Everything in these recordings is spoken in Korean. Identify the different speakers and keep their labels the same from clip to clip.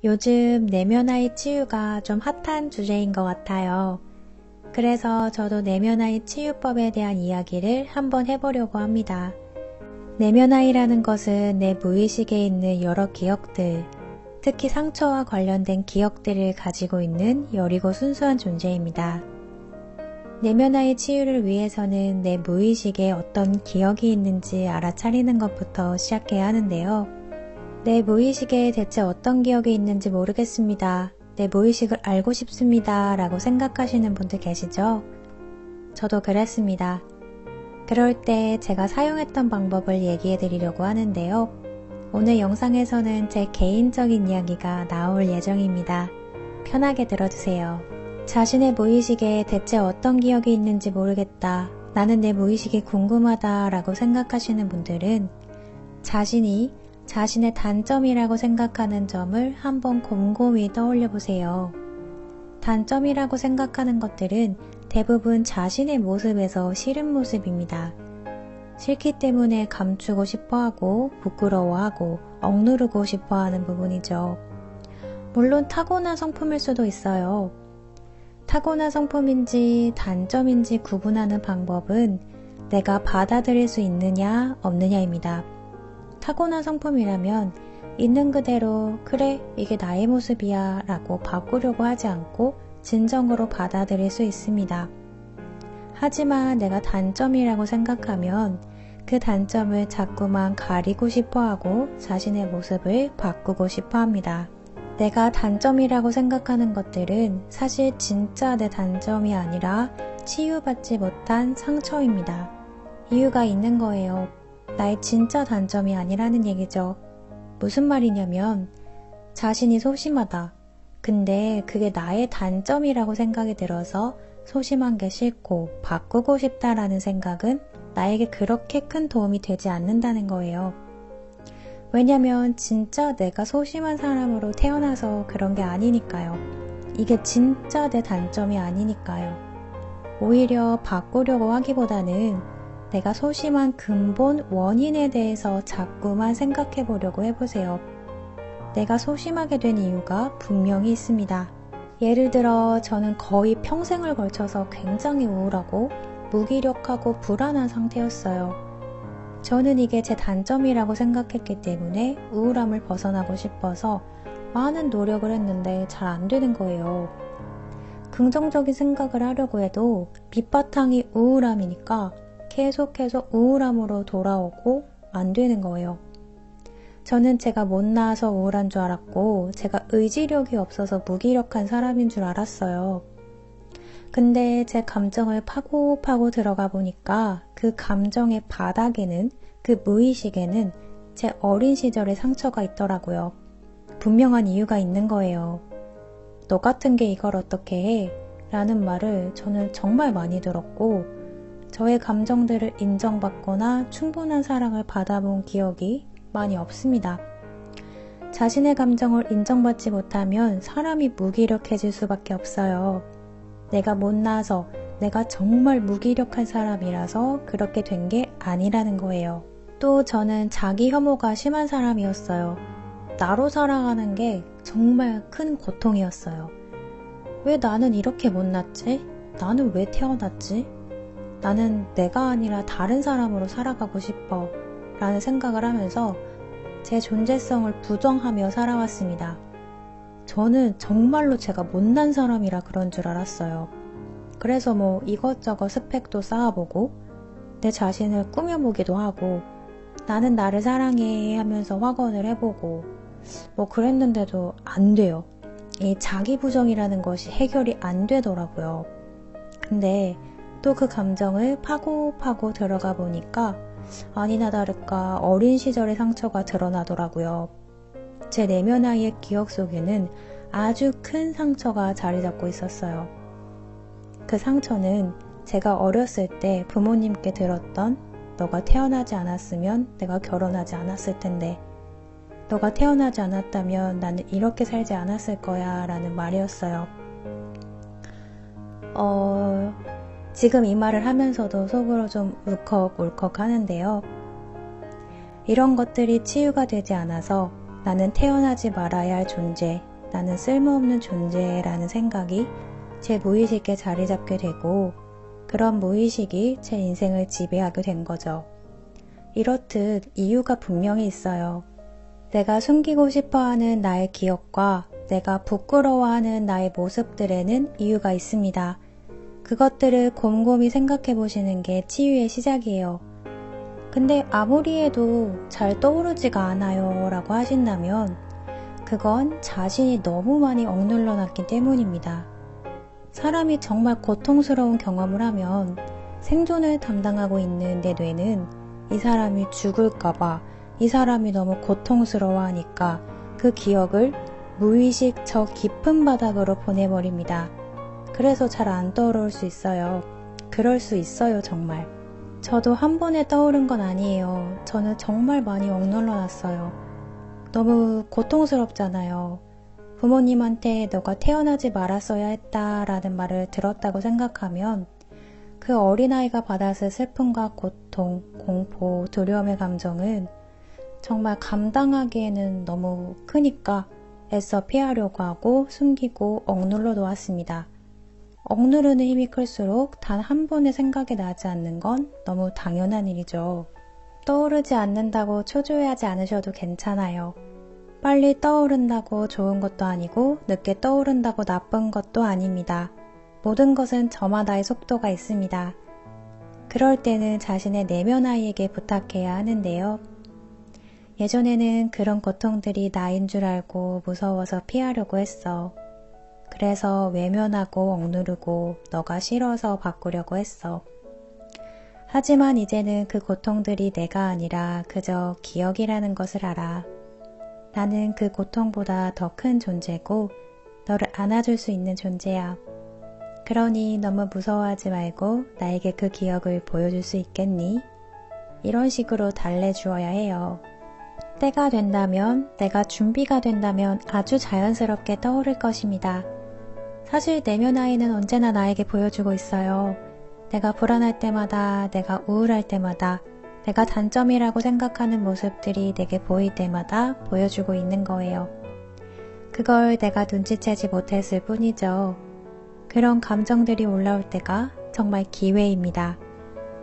Speaker 1: 요즘 내면아이 치유가 좀 핫한 주제인 것 같아요. 그래서 저도 내면아이 치유법에 대한 이야기를 한번 해보려고 합니다. 내면아이라는 것은 내 무의식에 있는 여러 기억들, 특히 상처와 관련된 기억들을 가지고 있는 여리고 순수한 존재입니다. 내면아이 치유를 위해서는 내 무의식에 어떤 기억이 있는지 알아차리는 것부터 시작해야 하는데요. 내 무의식에 대체 어떤 기억이 있는지 모르겠습니다. 내 무의식을 알고 싶습니다. 라고 생각하시는 분들 계시죠? 저도 그랬습니다. 그럴 때 제가 사용했던 방법을 얘기해 드리려고 하는데요. 오늘 영상에서는 제 개인적인 이야기가 나올 예정입니다. 편하게 들어주세요. 자신의 무의식에 대체 어떤 기억이 있는지 모르겠다. 나는 내 무의식이 궁금하다. 라고 생각하시는 분들은 자신의 단점이라고 생각하는 점을 한번 곰곰이 떠올려 보세요. 단점이라고 생각하는 것들은 대부분 자신의 모습에서 싫은 모습입니다. 싫기 때문에 감추고 싶어하고 부끄러워하고 억누르고 싶어하는 부분이죠. 물론 타고난 성품일 수도 있어요. 타고난 성품인지 단점인지 구분하는 방법은 내가 받아들일 수 있느냐 없느냐입니다. 타고난 성품이라면 있는 그대로 그래 이게 나의 모습이야 라고 바꾸려고 하지 않고 진정으로 받아들일 수 있습니다. 하지만 내가 단점이라고 생각하면 그 단점을 자꾸만 가리고 싶어하고 자신의 모습을 바꾸고 싶어합니다. 내가 단점이라고 생각하는 것들은 사실 진짜 내 단점이 아니라 치유받지 못한 상처입니다. 이유가 있는 거예요. 나의 진짜 단점이 아니라는 얘기죠. 무슨 말이냐면 자신이 소심하다. 근데 그게 나의 단점이라고 생각이 들어서 소심한 게 싫고 바꾸고 싶다라는 생각은 나에게 그렇게 큰 도움이 되지 않는다는 거예요. 왜냐면 진짜 내가 소심한 사람으로 태어나서 그런 게 아니니까요. 이게 진짜 내 단점이 아니니까요. 오히려 바꾸려고 하기보다는 내가 소심한 근본 원인에 대해서 자꾸만 생각해 보려고 해보세요. 내가 소심하게 된 이유가 분명히 있습니다. 예를 들어 저는 거의 평생을 걸쳐서 굉장히 우울하고 무기력하고 불안한 상태였어요. 저는 이게 제 단점이라고 생각했기 때문에 우울함을 벗어나고 싶어서 많은 노력을 했는데 잘 안 되는 거예요. 긍정적인 생각을 하려고 해도 밑바탕이 우울함이니까 계속해서 우울함으로 돌아오고 안 되는 거예요. 저는 제가 못 나아서 우울한 줄 알았고 제가 의지력이 없어서 무기력한 사람인 줄 알았어요. 근데 제 감정을 파고 들어가 보니까 그 감정의 바닥에는 그 무의식에는 제 어린 시절의 상처가 있더라고요. 분명한 이유가 있는 거예요. 너 같은 게 이걸 어떻게 해? 라는 말을 저는 정말 많이 들었고 저의 감정들을 인정받거나 충분한 사랑을 받아본 기억이 많이 없습니다. 자신의 감정을 인정받지 못하면 사람이 무기력해질 수밖에 없어요. 내가 못나서 내가 정말 무기력한 사람이라서 그렇게 된 게 아니라는 거예요. 또 저는 자기 혐오가 심한 사람이었어요. 나로 살아가는 게 정말 큰 고통이었어요. 왜 나는 이렇게 못났지? 나는 왜 태어났지? 나는 내가 아니라 다른 사람으로 살아가고 싶어 라는 생각을 하면서 제 존재성을 부정하며 살아왔습니다. 저는 정말로 제가 못난 사람이라 그런 줄 알았어요. 그래서 이것저것 스펙도 쌓아보고 내 자신을 꾸며보기도 하고 나는 나를 사랑해 하면서 확언을 해보고 그랬는데도 안 돼요. 이 자기 부정이라는 것이 해결이 안 되더라고요. 근데 또 그 감정을 파고 들어가 보니까 아니나 다를까 어린 시절의 상처가 드러나더라고요. 제 내면아이의 기억 속에는 아주 큰 상처가 자리 잡고 있었어요. 그 상처는 제가 어렸을 때 부모님께 들었던 너가 태어나지 않았으면 내가 결혼하지 않았을 텐데 너가 태어나지 않았다면 나는 이렇게 살지 않았을 거야 라는 말이었어요. 지금 이 말을 하면서도 속으로 좀 울컥울컥 하는데요. 이런 것들이 치유가 되지 않아서 나는 태어나지 말아야 할 존재, 나는 쓸모없는 존재라는 생각이 제 무의식에 자리 잡게 되고 그런 무의식이 제 인생을 지배하게 된 거죠. 이렇듯 이유가 분명히 있어요. 내가 숨기고 싶어하는 나의 기억과 내가 부끄러워하는 나의 모습들에는 이유가 있습니다. 그것들을 곰곰이 생각해 보시는 게 치유의 시작이에요. 근데 아무리 해도 잘 떠오르지가 않아요 라고 하신다면 그건 자신이 너무 많이 억눌러 놨기 때문입니다. 사람이 정말 고통스러운 경험을 하면 생존을 담당하고 있는 내 뇌는 이 사람이 죽을까봐 이 사람이 너무 고통스러워하니까 그 기억을 무의식 저 깊은 바닥으로 보내버립니다. 그래서 잘 안 떠오를 수 있어요. 그럴 수 있어요, 정말. 저도 한 번에 떠오른 건 아니에요. 저는 정말 많이 억눌러 놨어요. 너무 고통스럽잖아요. 부모님한테 너가 태어나지 말았어야 했다라는 말을 들었다고 생각하면 그 어린아이가 받았을 슬픔과 고통, 공포, 두려움의 감정은 정말 감당하기에는 너무 크니까 애써 피하려고 하고 숨기고 억눌러 놓았습니다. 억누르는 힘이 클수록 단 한 번의 생각이 나지 않는 건 너무 당연한 일이죠. 떠오르지 않는다고 초조해하지 않으셔도 괜찮아요. 빨리 떠오른다고 좋은 것도 아니고 늦게 떠오른다고 나쁜 것도 아닙니다. 모든 것은 저마다의 속도가 있습니다. 그럴 때는 자신의 내면 아이에게 부탁해야 하는데요. 예전에는 그런 고통들이 나인 줄 알고 무서워서 피하려고 했어. 그래서 외면하고 억누르고 너가 싫어서 바꾸려고 했어. 하지만 이제는 그 고통들이 내가 아니라 그저 기억이라는 것을 알아. 나는 그 고통보다 더 큰 존재고 너를 안아줄 수 있는 존재야. 그러니 너무 무서워하지 말고 나에게 그 기억을 보여줄 수 있겠니? 이런 식으로 달래주어야 해요. 때가 된다면, 내가 준비가 된다면 아주 자연스럽게 떠오를 것입니다. 사실 내면 아이는 언제나 나에게 보여주고 있어요. 내가 불안할 때마다, 내가 우울할 때마다, 내가 단점이라고 생각하는 모습들이 내게 보일 때마다 보여주고 있는 거예요. 그걸 내가 눈치채지 못했을 뿐이죠. 그런 감정들이 올라올 때가 정말 기회입니다.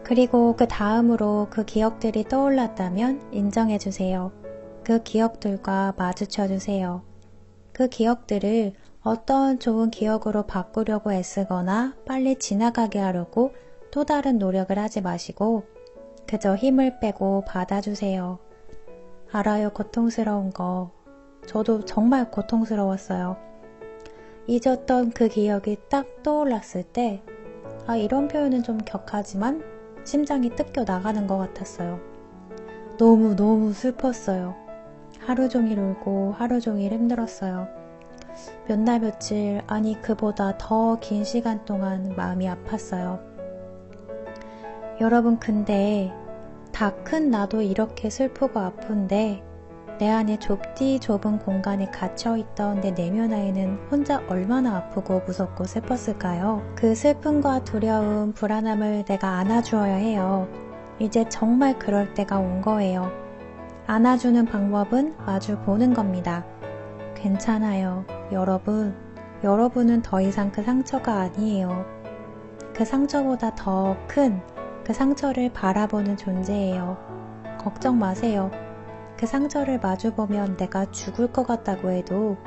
Speaker 1: 그리고 그 다음으로 그 기억들이 떠올랐다면 인정해주세요. 그 기억들과 마주쳐주세요. 그 기억들을 어떤 좋은 기억으로 바꾸려고 애쓰거나 빨리 지나가게 하려고 또 다른 노력을 하지 마시고 그저 힘을 빼고 받아주세요. 알아요, 고통스러운 거. 저도 정말 고통스러웠어요. 잊었던 그 기억이 딱 떠올랐을 때 이런 표현은 좀 격하지만 심장이 뜯겨 나가는 것 같았어요. 너무 슬펐어요. 하루 종일 울고 하루 종일 힘들었어요. 몇 날 며칠, 아니 그보다 더 긴 시간 동안 마음이 아팠어요. 여러분, 근데 다 큰 나도 이렇게 슬프고 아픈데 내 안에 좁디 좁은 공간에 갇혀있던 내 내면 아이는 혼자 얼마나 아프고 무섭고 슬펐을까요? 그 슬픔과 두려움, 불안함을 내가 안아주어야 해요. 이제 정말 그럴 때가 온 거예요. 안아주는 방법은 마주 보는 겁니다. 괜찮아요. 여러분은 더 이상 그 상처가 아니에요. 그 상처보다 더 큰 그 상처를 바라보는 존재예요. 걱정 마세요. 그 상처를 마주보면 내가 죽을 것 같다고 해도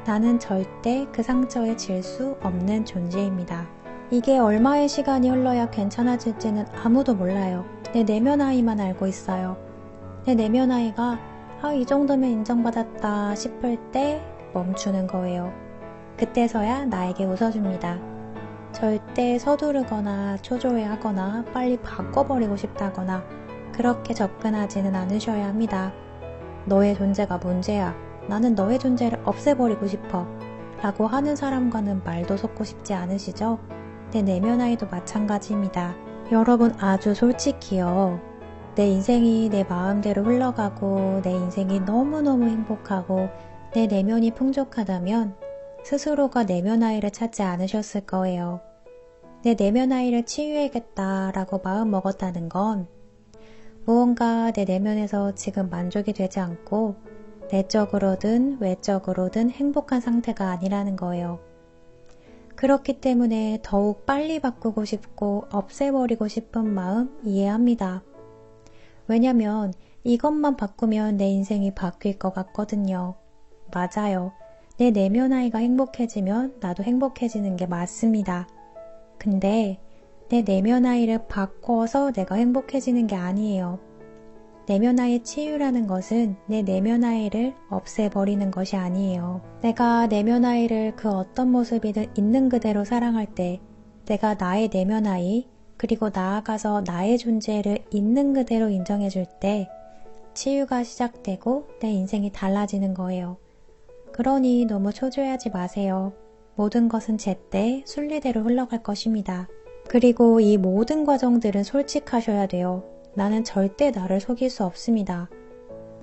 Speaker 1: 나는 절대 그 상처에 질 수 없는 존재입니다. 이게 얼마의 시간이 흘러야 괜찮아질지는 아무도 몰라요. 내 내면 아이만 알고 있어요. 내 내면 아이가 이 정도면 인정받았다 싶을 때 멈추는 거예요. 그때서야 나에게 웃어줍니다. 절대 서두르거나 초조해하거나 빨리 바꿔버리고 싶다거나 그렇게 접근하지는 않으셔야 합니다. 너의 존재가 문제야. 나는 너의 존재를 없애버리고 싶어. 라고 하는 사람과는 말도 섞고 싶지 않으시죠? 내 내면 아이도 마찬가지입니다. 여러분, 아주 솔직히요. 내 인생이 내 마음대로 흘러가고 내 인생이 너무너무 행복하고 내 내면이 풍족하다면 스스로가 내면 아이를 찾지 않으셨을 거예요. 내 내면 아이를 치유해야겠다라고 마음 먹었다는 건 무언가 내 내면에서 지금 만족이 되지 않고 내적으로든 외적으로든 행복한 상태가 아니라는 거예요. 그렇기 때문에 더욱 빨리 바꾸고 싶고 없애버리고 싶은 마음 이해합니다. 왜냐면 이것만 바꾸면 내 인생이 바뀔 것 같거든요. 맞아요. 내 내면 아이가 행복해지면 나도 행복해지는 게 맞습니다. 근데 내 내면 아이를 바꿔서 내가 행복해지는 게 아니에요. 내면 아이의 치유라는 것은 내 내면 아이를 없애버리는 것이 아니에요. 내가 내면 아이를 그 어떤 모습이든 있는 그대로 사랑할 때 내가 나의 내면 아이 그리고 나아가서 나의 존재를 있는 그대로 인정해줄 때 치유가 시작되고 내 인생이 달라지는 거예요. 그러니 너무 초조해하지 마세요. 모든 것은 제때 순리대로 흘러갈 것입니다. 그리고 이 모든 과정들은 솔직하셔야 돼요. 나는 절대 나를 속일 수 없습니다.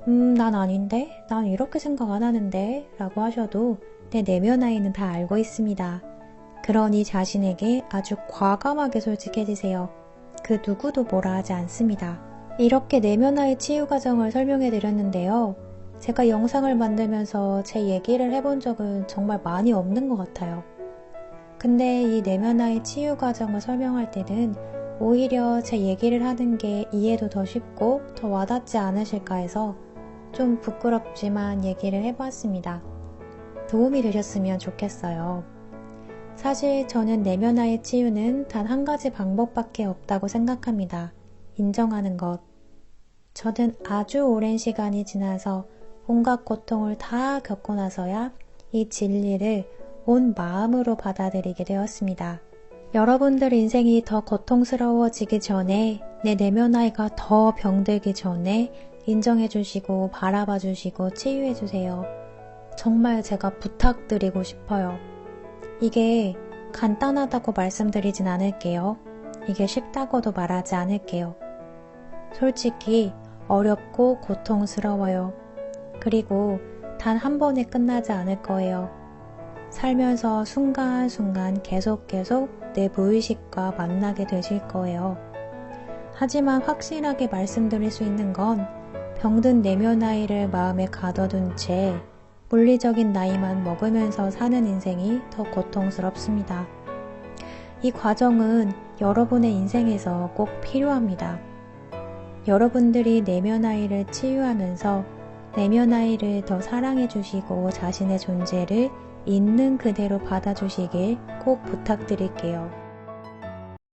Speaker 1: 난 아닌데? 난 이렇게 생각 안 하는데? 라고 하셔도 내 내면 아이는 다 알고 있습니다. 그러니 자신에게 아주 과감하게 솔직해지세요. 그 누구도 뭐라 하지 않습니다. 이렇게 내면 아이 치유 과정을 설명해 드렸는데요. 제가 영상을 만들면서 제 얘기를 해본 적은 정말 많이 없는 것 같아요. 근데 이 내면 아이 치유 과정을 설명할 때는 오히려 제 얘기를 하는 게 이해도 더 쉽고 더 와닿지 않으실까 해서 좀 부끄럽지만 얘기를 해봤습니다. 도움이 되셨으면 좋겠어요. 사실 저는 내면 아이 치유는 단 한 가지 방법밖에 없다고 생각합니다. 인정하는 것. 저는 아주 오랜 시간이 지나서 온갖 고통을 다 겪고 나서야 이 진리를 온 마음으로 받아들이게 되었습니다. 여러분들 인생이 더 고통스러워지기 전에 내 내면 아이가 더 병들기 전에 인정해 주시고 바라봐 주시고 치유해 주세요. 정말 제가 부탁드리고 싶어요. 이게 간단하다고 말씀드리진 않을게요. 이게 쉽다고도 말하지 않을게요. 솔직히 어렵고 고통스러워요. 그리고 단 한 번에 끝나지 않을 거예요. 살면서 순간순간 계속 내 무의식과 만나게 되실 거예요. 하지만 확실하게 말씀드릴 수 있는 건 병든 내면 아이를 마음에 가둬둔 채 물리적인 나이만 먹으면서 사는 인생이 더 고통스럽습니다. 이 과정은 여러분의 인생에서 꼭 필요합니다. 여러분들이 내면 아이를 치유하면서 내면 아이를 더 사랑해 주시고 자신의 존재를 있는 그대로 받아주시길 꼭 부탁드릴게요.